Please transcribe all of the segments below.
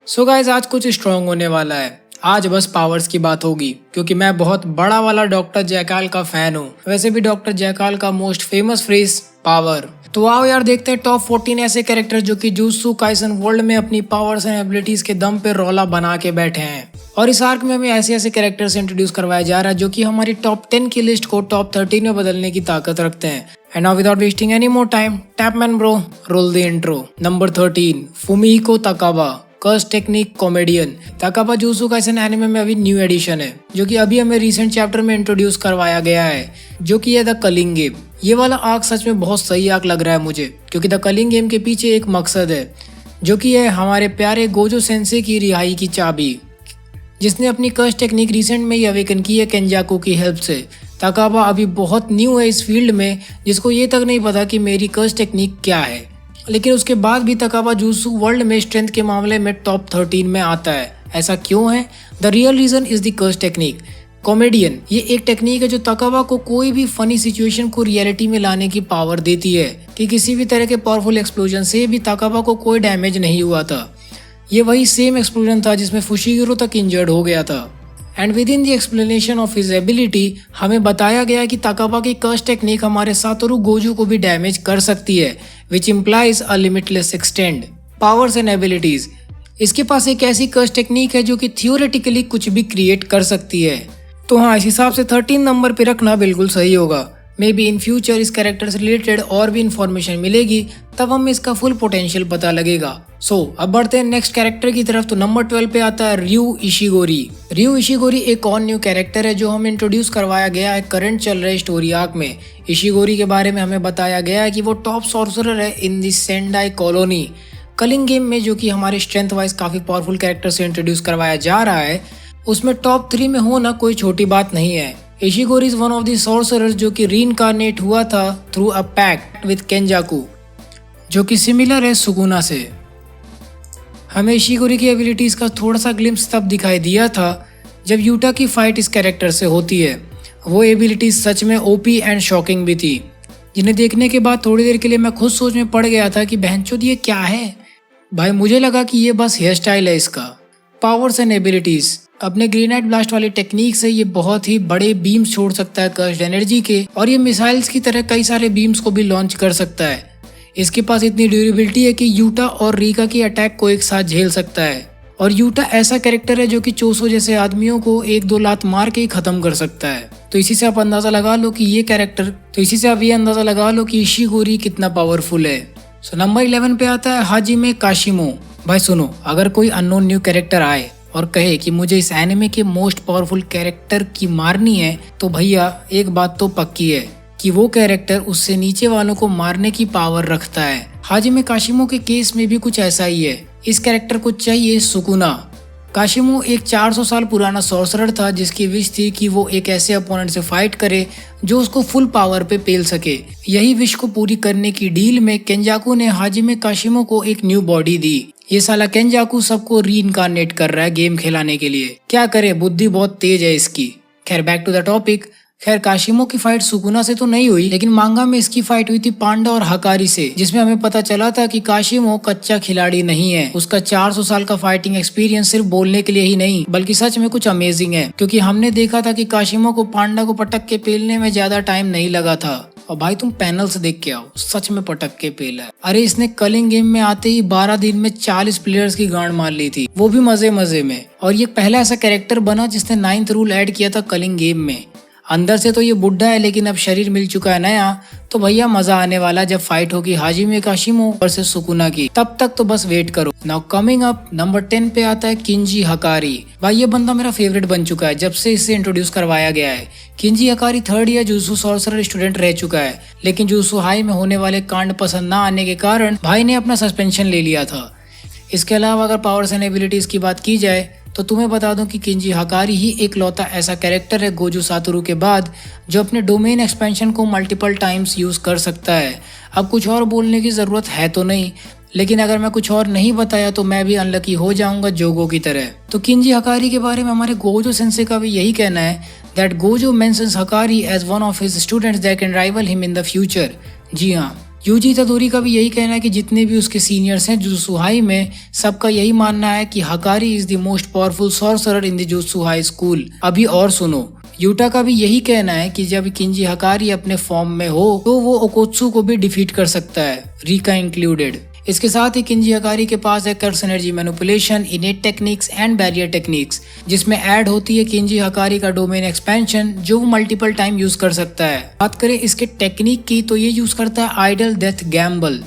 So guys आज कुछ strong होने वाला है। आज बस पावर्स की बात होगी क्योंकि मैं बहुत बड़ा वाला डॉक्टर जयकाल का फैन हूँ। वैसे भी डॉक्टर जयकाल का मोस्ट फेमस फ्रेज पावर। तो आओ यार देखते हैं टॉप 14 ऐसे कैरेक्टर जो कि जुत्सु काइसन वर्ल्ड में अपनी पावर्स एंड एबिलिटीज के दम पे रौला बना के बैठे हैं। और इस आर्क में हमें ऐसे ऐसे कैरेक्टर से इंट्रोड्यूस करवाया जा रहा है जो कि हमारी टॉप 10 की लिस्ट को टॉप 13 में बदलने की ताकत रखते हैं। And now without wasting any more time, Tapman bro, roll the intro. Number 13, Fumihiko Takaba, curse technique comedian. Takaba Jujutsu Kaisen anime में अभी न्यू एडिशन है जो कि अभी हमें रिसेंट चैप्टर में इंट्रोड्यूस करवाया गया है, जो कि है द कलिंग गेम। ये वाला आर्क सच में बहुत सही आर्क लग रहा है मुझे, क्योंकि द कलिंग गेम के पीछे एक मकसद है जो कि है हमारे प्यारे गोजो सेंसे की रिहाई की चाबी, जिसने अपनी कर्स टेक्निक रिसेंट में ही अवेकन की है केंजाकू की हेल्प से। तकाबा अभी बहुत न्यू है इस फील्ड में, जिसको ये तक नहीं पता कि मेरी कर्स टेक्निक क्या है, लेकिन उसके बाद भी तकाबा जुत्सु वर्ल्ड में स्ट्रेंथ के मामले में टॉप 13 में आता है। ऐसा क्यों है? The real reason is the curse technique comedian. ये एक टेक्निक है जो तकाबा को कोई भी फनी सिचुएशन को रियलिटी में लाने की पावर देती है कि किसी भी तरह के पावरफुल एक्सप्लोजन से भी तकाबा को कोई डैमेज नहीं हुआ था। ये वही सेम एक्सप्लोजन था जिसमें फुशिगिरो तक इंजर्ड हो गया था। And with in the explanation of his ability हमें बताया गया कि तकाबा की कर्स टेक्निक हमारे सातोरु गोजू को भी डैमेज कर सकती है, which implies a limitless extend powers and abilities. इसके पास एक ऐसी कर्स टेक्निक है जो कि थियोरेटिकली कुछ भी क्रिएट कर सकती है। तो हाँ, इस हिसाब से 13 नंबर पे रखना बिल्कुल सही होगा। मे बी इन फ्यूचर इस कैरेक्टर से रिलेटेड और भी इंफॉर्मेशन मिलेगी, तब हमें इसका फुल पोटेंशियल पता लगेगा। अब बढ़ते हैं नेक्स्ट कैरेक्टर की तरफ। तो नंबर 12 पे आता है रयू इशिगोरी। रयू इशिगोरी एक और न्यू कैरेक्टर है जो हमें इंट्रोड्यूस करवाया गया है करंट चल रहे स्टोरी आर्क में। इशिगोरी के बारे में हमें बताया गया है कि वो टॉप सॉर्सरर है इन दी सेंडाई कॉलोनी कलिंग गेम में, जो कि हमारे स्ट्रेंथ वाइज काफी पावरफुल कैरेक्टर से इंट्रोड्यूस करवाया जा रहा है। उसमें टॉप 3 में होना कोई छोटी बात नहीं है। Ishigori is one of the sorcerers जो कि रीइंकार्नेट हुआ था through a pact with Kenjaku, जो कि सिमिलर है सुकुना से। हमें इशिगोरी की एबिलिटीज का थोड़ा सा ग्लिम्स तब दिखाई दिया था जब यूटा की फाइट इस कैरेक्टर से होती है। वो एबिलिटीज सच में ओपी एंड शॉकिंग भी थी, जिन्हें देखने के बाद थोड़ी देर के लिए मैं खुद सोच में पड़ गया था कि बहनचोद ये क्या है भाई। मुझे लगा कि ये बस हेयर स्टाइल है इसका। पावर्स एंड एबिलिटीज, अपने ग्रेनाइट ब्लास्ट वाली टेक्निक से ये बहुत ही बड़े बीम्स छोड़ सकता है कर्स्ड एनर्जी के, और ये मिसाइल्स की तरह कई सारे बीम्स को भी लॉन्च कर सकता है। इसके पास इतनी ड्यूरेबिलिटी है कि यूटा और रीका की अटैक को एक साथ झेल सकता है। और यूटा ऐसा कैरेक्टर है जो कि चोसो जैसे आदमियों को 1-2 लात मार के ही खत्म कर सकता है। तो इसी से आप अंदाजा लगा लो कि इशिगोरी कितना पावरफुल है। नंबर 11 पे आता है हाजिमे काशिमो। भाई सुनो, अगर कोई अननोन न्यू कैरेक्टर आए और कहे कि मुझे इस एनिमे के मोस्ट पावरफुल कैरेक्टर की मारनी है, तो भैया एक बात तो पक्की है कि वो कैरेक्टर उससे नीचे वालों को मारने की पावर रखता है। हाजिमे काशिमो के केस में भी कुछ ऐसा ही है। इस कैरेक्टर को चाहिए सुकुना। काशिमो एक 400 साल पुराना सॉर्सरर था जिसकी विश थी कि वो एक ऐसे अपोनेंट से फाइट करे जो उसको फुल पावर पे पेल सके। यही विश को पूरी करने की डील में केंजाकू ने हाजिमे काशिमो को एक न्यू बॉडी दी। ये साला केंजाकू सबको रीइंकार्नेट कर रहा है गेम खिलाने के लिए। क्या करे, बुद्धि बहुत तेज है इसकी। खैर बैक टू द टॉपिक। खैर काशिमो की फाइट सुकुना से तो नहीं हुई, लेकिन मांगा में इसकी फाइट हुई थी पांडा और हकारी से, जिसमें हमें पता चला था कि काशिमो कच्चा खिलाड़ी नहीं है। उसका 400 साल का फाइटिंग एक्सपीरियंस सिर्फ बोलने के लिए ही नहीं बल्कि सच में कुछ अमेजिंग है, क्योंकि हमने देखा था कि काशिमो को पांडा को पटक के पेलने में ज्यादा टाइम नहीं लगा था। और भाई तुम पैनल से देख के आओ, सच में पटक के पेला है। अरे इसने कलिंग गेम में आते ही 12 दिन में 40 प्लेयर्स की गांड मार ली थी, वो भी मजे मजे में। और ये पहला ऐसा कैरेक्टर बना जिसने 9th रूल ऐड किया था कलिंग गेम में। अंदर से तो ये बुढ़ा है, लेकिन अब शरीर मिल चुका है नया, तो भैया मजा आने वाला जब फाइट होगी हाजिमे काशिमो वर्सेस सुकुना की। तब तक तो बस वेट करो। नाउ कमिंग अप नंबर 10 पे आता है किंजी हकारी। भाई ये बंदा मेरा फेवरेट बन चुका है जब से इसे इंट्रोड्यूस करवाया गया है। किंजी हकारी 3rd year jutsu sorcerer student रह चुका है, लेकिन जुत्सु हाई में होने वाले कांड पसंद ना आने के कारण भाई ने अपना सस्पेंशन ले लिया था। इसके अलावा अगर पावर्स एंड एबिलिटीज की बात की जाए तो तुम्हें बता दूं कि किंजी हकारी ही एकलौता ऐसा कैरेक्टर है गोजू सातोरु के बाद जो अपने डोमेन एक्सपेंशन को मल्टीपल टाइम्स यूज कर सकता है। अब कुछ और बोलने की जरूरत है तो नहीं, लेकिन अगर मैं कुछ और नहीं बताया तो मैं भी अनलकी हो जाऊंगा जोगो की तरह। तो किंजी हकारी के बारे में हमारे गोजो सेंसे का भी यही कहना है that Gojo mentions Hakari as one of his students that can rival him in the future. जी हाँ, यूजी इतादोरी का भी यही कहना है कि जितने भी उसके सीनियर्स हैं जुजुत्सु हाई में, सबका यही मानना है कि Hakari is the most powerful sorcerer in the jujutsu high school. अभी और सुनो, यूटा का भी यही कहना है कि जब किंजी हकारी अपने फॉर्म में हो तो वो ओकोत्सु को भी डिफीट कर सकता है, रिका इंक्लूडेड। इसके साथ ही किंजी हकारी के पास है curse energy manipulation, innate techniques and barrier techniques, जिसमें ऐड होती है किंजी हकारी का डोमेन एक्सपेंशन, जो वो मल्टीपल टाइम यूज कर सकता है। बात करें इसके टेक्निक की तो ये यूज करता है आइडल डेथ गैम्बल।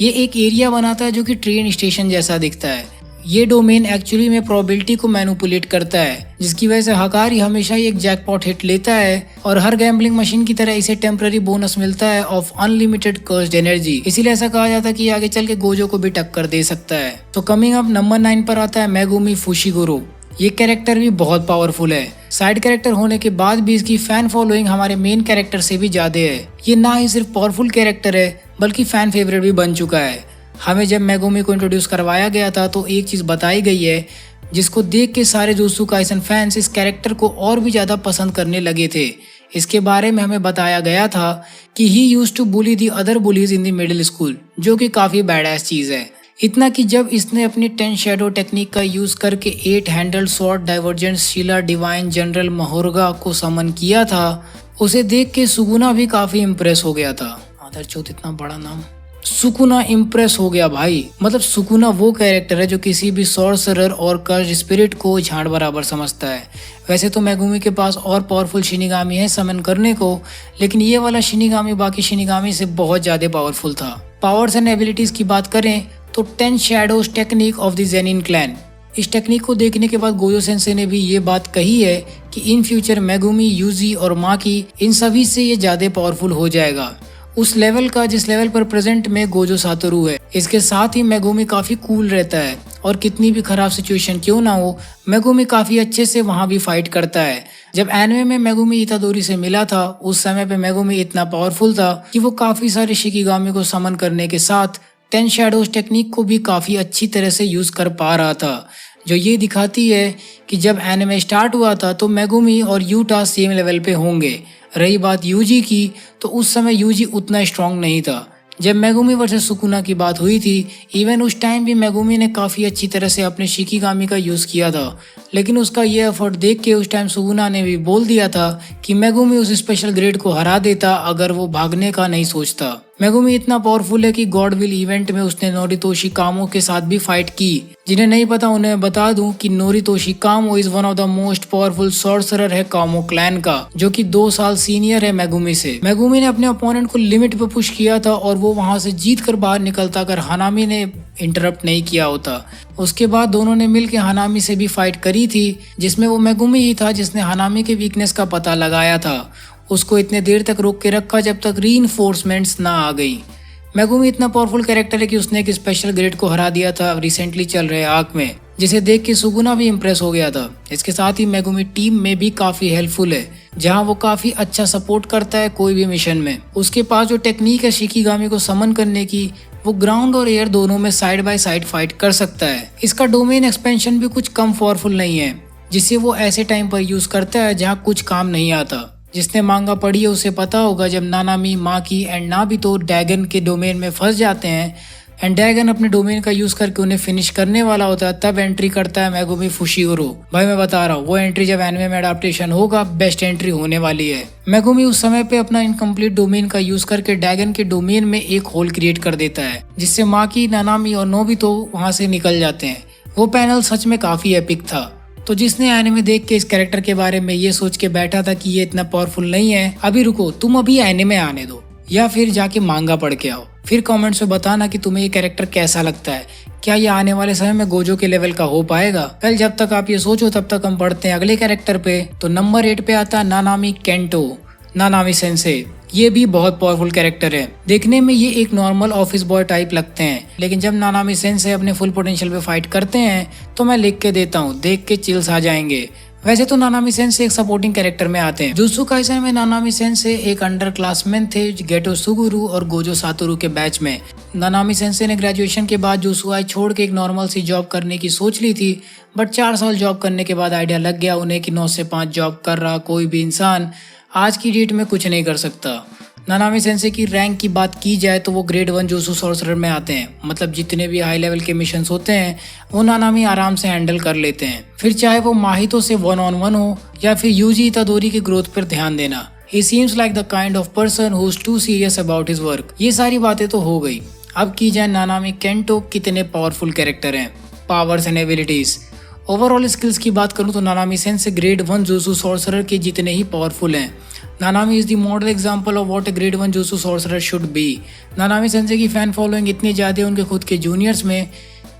ये एक एरिया बनाता है जो कि ट्रेन स्टेशन जैसा दिखता है। ये डोमेन एक्चुअली में प्रोबेबिलिटी को मैनिपुलेट करता है, जिसकी वजह से हकारी हमेशा ही एक जैकपॉट हिट लेता है और हर गैम्बलिंग मशीन की तरह इसे टेम्पररी बोनस मिलता है ऑफ अनलिमिटेड कर्स्ड एनर्जी। इसीलिए ऐसा कहा जाता है कि आगे चल के गोजो को भी टक्कर दे सकता है। तो कमिंग अप नंबर 9 पर आता है मेगुमी फुशिगुरो। ये कैरेक्टर भी बहुत पावरफुल है। साइड कैरेक्टर होने के बाद भी इसकी फैन फॉलोइंग हमारे मेन कैरेक्टर से भी ज्यादा है। ये ना ही सिर्फ पावरफुल कैरेक्टर है बल्कि फैन फेवरेट भी बन चुका है। हमें जब मेगुमी को इंट्रोड्यूस करवाया गया था तो एक चीज बताई गई है जिसको देख के सारे जुजुत्सु काइसन फैंस इस कैरेक्टर को और भी ज्यादा पसंद करने लगे थे। इसके बारे में हमें बताया गया था कि he used to bully the other bullies in the middle school, जो कि काफी बैडएस चीज है। इतना कि जब इसने अपनी 10 शैडो टेक्निक का यूज करके 8 handled sword divergent Sila divine general Mahoraga को समन किया था, उसे देख के सुगुना भी काफी इम्प्रेस हो गया था। आदरचोद इतना बड़ा नाम। सुकुना इम्प्रेस हो गया भाई। मतलब सुकुना वो कैरेक्टर है जो किसी भी सॉर्सरर और कर्ज स्पिरिट को झाड़ बराबर समझता है। वैसे तो मेगुमी के पास और पावरफुल शिनिगामी है समन करने को, लेकिन ये वाला शिनिगामी बाकी शिनिगामी से बहुत ज्यादा पावरफुल था। पावर्स एंड एबिलिटीज की बात करें तो 10 shadows technique of the Zenin clan. इस टेक्निक को देखने के बाद गोजो सेंसे ने भी ये बात कही है कि इन फ्यूचर मेगुमी, यूजी और माकी इन सभी से ये ज्यादा पावरफुल हो जाएगा, उस लेवल का जिस लेवल पर प्रेजेंट में गोजो सातोरू है। इसके साथ ही मेगुमी काफी कूल रहता है और कितनी भी खराब सिचुएशन क्यों ना हो, मेगुमी काफी अच्छे से वहाँ भी फाइट करता है। जब एनिमे में मेगुमी इतादोरी से मिला था उस समय पे मेगुमी इतना पावरफुल था कि वो काफी सारे शिकिगामी को समन करने के साथ 10 शैडोज टेक्निक को भी काफी अच्छी तरह से यूज कर पा रहा था, जो ये दिखाती है कि जब एनिमे स्टार्ट हुआ था तो मेगुमी और यूटा सेम लेवल पे होंगे। रही बात यूजी की तो उस समय यूजी उतना स्ट्रांग नहीं था। जब मेगुमी वर्सेस सुकुना की बात हुई थी, इवन उस टाइम भी मेगुमी ने काफी अच्छी तरह से अपने शिकिगामी का यूज किया था, लेकिन उसका ये एफर्ट देख के उस टाइम सुकुना ने भी बोल दिया था कि मेगुमी उस स्पेशल ग्रेड को हरा देता अगर वो भागने का नहीं सोचता। मेगुमी इतना पावरफुल है कि गॉडविल इवेंट में उसने नोरितोशी कामो के साथ भी फाइट की। जिन्हें नहीं पता उन्हें बता दूं कि नोरितोशी कामो is one of the most powerful sorcerer है कामो क्लैन का, जो कि 2 साल सीनियर है मेगुमी से। मेगुमी ने अपने अपोनेंट को लिमिट पे पुश किया था और वो वहां से जीत कर बाहर निकलता अगर हानामी ने इंटरप्ट नहीं किया होता। उसके बाद दोनों ने मिलकर हानामी से भी फाइट करी थी, जिसमें वो मेगुमी ही था जिसने हानामी के वीकनेस का पता लगाया था। उसको इतने देर तक रोक के रखा जब तक रीइंफोर्समेंट्स ना आ गई। मेगुमी इतना पावरफुल कैरेक्टर है कि उसने एक स्पेशल ग्रेड को हरा दिया था रिसेंटली चल रहे आर्क में, जिसे देख के सुगुना भी इम्प्रेस हो गया था। इसके साथ ही मेगुमी टीम में भी काफी हेल्पफुल है, जहां वो काफी अच्छा सपोर्ट करता है कोई भी मिशन में। उसके पास जो टेक्निक है शिकिगामी को समन करने की, वो ग्राउंड और एयर दोनों में साइड बाय साइड फाइट कर सकता है। इसका डोमेन एक्सपेंशन भी कुछ कम पावरफुल नहीं है, जिसे वो ऐसे टाइम पर यूज करता है जहाँ कुछ काम नहीं आता। जिसने मांगा पढ़ी है उसे पता होगा जब नानामी, माकी एंड नाबितो डैगन के डोमेन में फंस जाते हैं एंड डैगन अपने डोमेन का यूज करके उन्हें फिनिश करने वाला होता है, तब एंट्री करता है मेगुमी फुशिगुरो। भाई मैं बता रहा हूँ वो एंट्री जब एनिमे में अडेप्टेशन होगा बेस्ट एंट्री होने वाली है। मेगुमी उस समय पे अपना इनकम्प्लीट डोमेन का यूज करके डैगन के डोमेन में एक होल क्रिएट कर देता है, जिससे माकी, नानामी और नोबितो वहां से निकल जाते हैं। वो पैनल सच में काफी एपिक था। तो जिसने एनिमे देख के इस कैरेक्टर के बारे में ये सोच के बैठा था कि ये इतना पावरफुल नहीं है, अभी रुको, तुम अभी एनिमे आने दो या फिर जाके मांगा पढ़ के आओ, फिर कमेंट्स में बताना कि तुम्हें ये कैरेक्टर कैसा लगता है। क्या ये आने वाले समय में गोजो के लेवल का हो पाएगा? वेल जब तक आप ये सोचो तब तक हम पढ़ते हैं अगले कैरेक्टर पे। तो नंबर 8 पे आता है नानामी केंटो, नानामी सेंसे। ये भी बहुत पावरफुल कैरेक्टर है। देखने में ये एक नॉर्मल ऑफिस बॉय टाइप लगते हैं, लेकिन जब नानामी सेंसे अपने फुल पोटेंशियल पे फाइट करते हैं तो मैं लिख के देता हूँ, देख के चिल्स आ जाएंगे। वैसे तो नानामी सेंसे एक सपोर्टिंग कैरेक्टर में आते हैं। जुत्सु काइसेन में नानामी सेंसे एक अंडर क्लासमैन थे गेटो सुगुरु और गोजो सातोरू के बैच में। नानामी सेंसे ने ग्रेजुएशन के बाद जुत्सुआई छोड़ के एक नॉर्मल सी जॉब करने की सोच ली थी, बट 4 साल जॉब करने के बाद आइडिया लग गया उन्हें कि 9 से 5 जॉब कर रहा कोई भी इंसान आज की डेट में कुछ नहीं कर सकता। नानामी सेंसे की रैंक की बात की जाए तो वो ग्रेड 1 जुत्सु सॉर्सरर में आते हैं। मतलब जितने भी हाई लेवल के मिशंस होते हैं वो नानामी आराम से हैंडल कर लेते हैं, फिर चाहे वो माहितो से 1-on-1 हो या फिर यूजी इतादोरी की ग्रोथ पर ध्यान देना। He seems like the kind of person who's too serious about his work। ये सारी बातें तो हो गई। अब की जाए नानामी केंटो कितने पावरफुल कैरेक्टर हैं, powers and abilities. Overall skills की बात करूं तो Nanami sensei grade 1 jujutsu sorcerer के जितने ही पावरफुल हैं। Nanami is the model example of what a grade 1 jujutsu sorcerer should be. Nanami sensei की फैन फॉलोइंग इतनी ज्यादा है उनके खुद के जूनियर्स में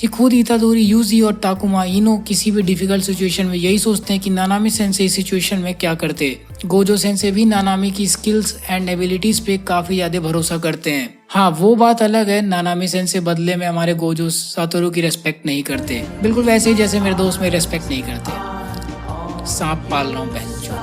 कि खुद इतादोरी, यूजी और टाकुमा इनो किसी भी डिफिकल्ट सिचुएशन में यही सोचते हैं कि नानामी सेंसे इस सिचुएशन में क्या करते। गोजो सेंसे भी नानामी की स्किल्स एंड एबिलिटीज पे काफी ज्यादा भरोसा करते हैं। हाँ, वो बात अलग है, नानामी सेंसे बदले में हमारे गोजो सातोरू की रेस्पेक्ट नहीं करते, बिल्कुल वैसे ही जैसे मेरे दोस्त मेरी रेस्पेक्ट नहीं करते। सांप पाल रहा हूँ बहनचोद।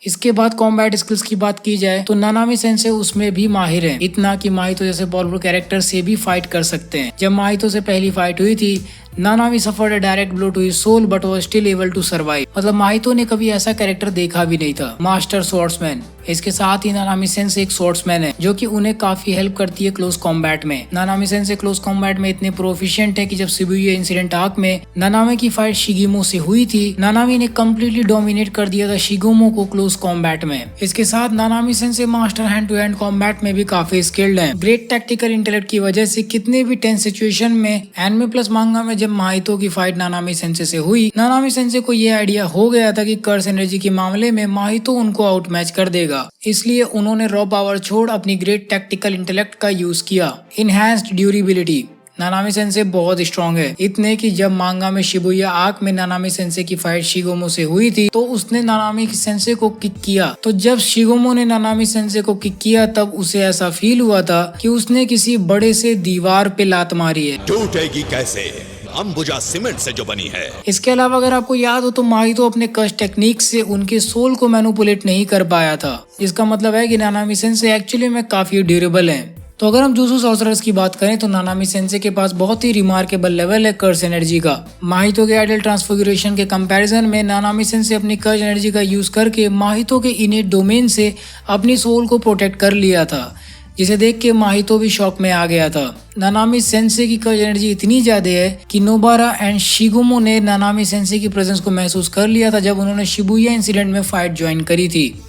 इसके बाद कॉम्बैट स्किल्स की बात की जाए तो नानामी सेंसे उसमें भी माहिर हैं, इतना कि माहितो जैसे पावरफुल कैरेक्टर से भी फाइट कर सकते हैं। जब माहितो से पहली फाइट हुई थी, Nanami suffered a direct blow to his soul but was still able to survive. मतलब माहितो ने कभी ऐसा कैरेक्टर देखा भी नहीं था, मास्टर स्वॉर्ड्समैन। इसके साथ ही नानामी सेंसे एक स्वॉर्ड्समैन है जो कि उन्हें काफी हेल्प करती है क्लोज कॉम्बैट में। नानामी सेंसे क्लोज कॉम्बैट में इतने प्रोफिशिएंट है कि जब शिबुया इंसिडेंट आर्क में नानामी की फाइट शिगेमो से हुई थी, नानामी ने कम्प्लीटली डोमिनेट कर दिया था शिगेमो को क्लोज कॉम्बैट में। इसके साथ Nanami sensei master hand to hand combat में भी काफी स्किल्ड है। ग्रेट टैक्टिकल इंटेलेक्ट की वजह से कितने भी टेंस सिचुएशन में एनिमे प्लस मांगा में जब माहितो की फाइट नानामी सेंसे से हुई, नानामी सेंसे को ये आइडिया हो गया था कि कर्स एनर्जी के मामले में माहितो उनको आउट मैच कर देगा, इसलिए उन्होंने रॉ पावर छोड़ अपनी ग्रेट टैक्टिकल इंटेलेक्ट का यूज किया। Enhanced durability. नानामी सेंसे बहुत स्ट्रॉन्ग है, इतने कि जब मांगा में शिबुया आर्क में नानामी सेंसे की फाइट शिगेमो से हुई थी तो उसने नानामी सेंसे को किक किया। तो जब शिगेमो ने नानामी सेंसे को किक किया तब उसे ऐसा फील हुआ था कि उसने किसी बड़े से दीवार पे लात मारी है। टूटेगी कैसे, अंबुजा सीमेंट से जो बनी है। इसके अलावा अगर आपको याद हो तो माहितो अपने कश टेक्निक से उनके सोल को मैनिपुलेट नहीं कर पाया था, जिसका मतलब है कि नानामी सेंसे एक्चुअली में काफी ड्यूरेबल है। तो अगर हम जुत्सु सॉर्सरर्स की बात करें तो नानामी सेंसे के पास बहुत ही रिमार्केबल लेवल है कर्स एनर्जी का। माहितो के आइडल ट्रांसफिगरेशन के कंपैरिजन में नानामी सेंसे अपनी कर्स एनर्जी का यूज करके माहितो के इनेट डोमेन से अपनी सोल को प्रोटेक्ट कर लिया था, जिसे देख के माहितो भी शॉक में आ गया था। नानामी सेंसे की कर्स एनर्जी इतनी ज्यादा है कि नोबारा एंड शिगेमो ने नानामी सेंसे की प्रेजेंस को महसूस कर लिया था जब उन्होंने शिबुया इंसिडेंट में फाइट ज्वाइन करी थी।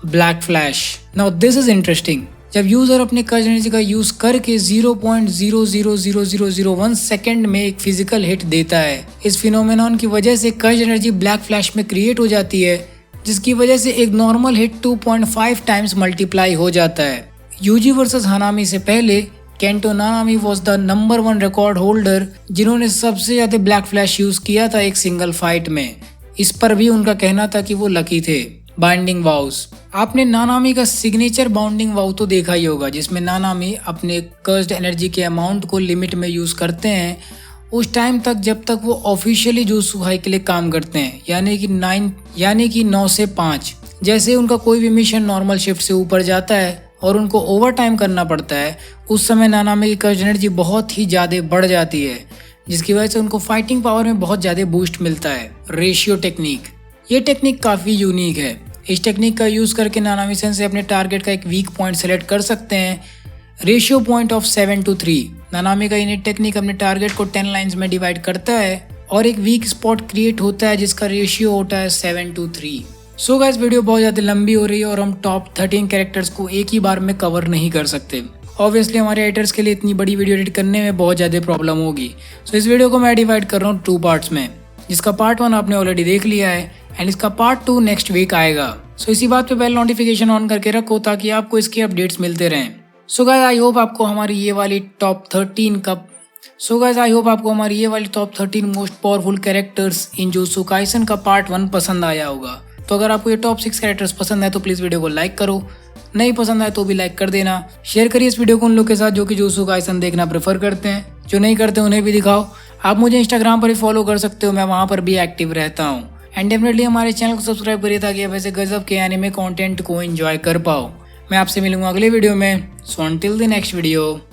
Black flash. Now this is interesting. जब यूजर अपने कर्स एनर्जी का यूज करके 0.000001 सेकंड में एक फिजिकल हिट देता है, इस फिनोमेनॉन की वजह से कर्स एनर्जी ब्लैक फ्लैश में क्रिएट हो जाती है, जिसकी वजह से एक नॉर्मल हिट 2.5 टाइम्स मल्टीप्लाई हो जाता है। यूजी वर्सेस हनामी से पहले Kento Nanami was the number 1 record holder जिन्होंने सबसे ज्यादा ब्लैक फ्लैश यूज किया था एक सिंगल फाइट में। इस पर भी उनका कहना था कि वो लकी थे। Binding vows. आपने नानामी का सिग्नेचर बाउंडिंग वाउ तो देखा ही होगा, जिसमें नानामी अपने कर्स्ड एनर्जी के अमाउंट को लिमिट में यूज करते हैं उस टाइम तक जब तक वो ऑफिशियली जुत्सु हाई के लिए काम करते हैं, यानी कि 9 से 5। जैसे उनका कोई भी मिशन नॉर्मल शिफ्ट से ऊपर जाता है और उनको ओवर टाइम करना पड़ता है, उस समय नानामी की कर्स्ड एनर्जी बहुत ही ज्यादा बढ़ जाती है, जिसकी वजह से उनको फाइटिंग पावर में बहुत ज्यादा बूस्ट मिलता है। Ratio technique. ये टेक्निक काफी यूनिक है। इस टेक्निक का यूज करके नानामी सेंसे अपने टारगेट का एक वीक पॉइंट सेलेक्ट कर सकते हैं। Ratio point of 7:3। नानामी का यूनिक टेक्निक अपने टारगेट को 10 लाइंस में डिवाइड करता है और एक वीक स्पॉट क्रिएट होता है जिसका रेशियो होता है 7:3। सो गाइस, वीडियो बहुत ज्यादा लंबी हो रही है और हम टॉप 13 कैरेक्टर्स को एक ही बार में कवर नहीं कर सकते। ऑब्वियसली हमारे एडिटर्स के लिए इतनी बड़ी वीडियो एडिट करने में बहुत ज्यादा प्रॉब्लम होगी। सो इस वीडियो को मैं डिवाइड कर रहा हूँ 2 पार्ट्स में, जिसका पार्ट 1 आपने ऑलरेडी देख लिया है एंड इसका पार्ट 2 नेक्स्ट वीक आएगा। सो इसी बात पे बेल नोटिफिकेशन ऑन करके रखो ताकि आपको इसके अपडेट्स मिलते रहें। सो गाइस, आई होप आपको हमारी ये वाली top 13 most powerful characters in jutsu Kaisen का पार्ट 1 पसंद आया होगा। तो अगर आपको ये टॉप 6 कैरेक्टर्स पसंद है तो प्लीज वीडियो को लाइक करो, नहीं पसंद आए तो भी लाइक कर देना। शेयर करिए इस वीडियो को उन लोग के साथ जो कि जुत्सु काइसन देखना प्रेफर करते हैं, जो नहीं करते उन्हें भी दिखाओ। आप मुझे इंस्टाग्राम पर ही फॉलो कर सकते हो, मैं वहाँ पर भी एक्टिव रहता हूँ। एंड डेफिनेटली हमारे चैनल को सब्सक्राइब करिए ताकि आप ऐसे गजब के एनिमे कंटेंट को एंजॉय कर पाओ। मैं आपसे मिलूंगा अगले वीडियो में। So until the next video.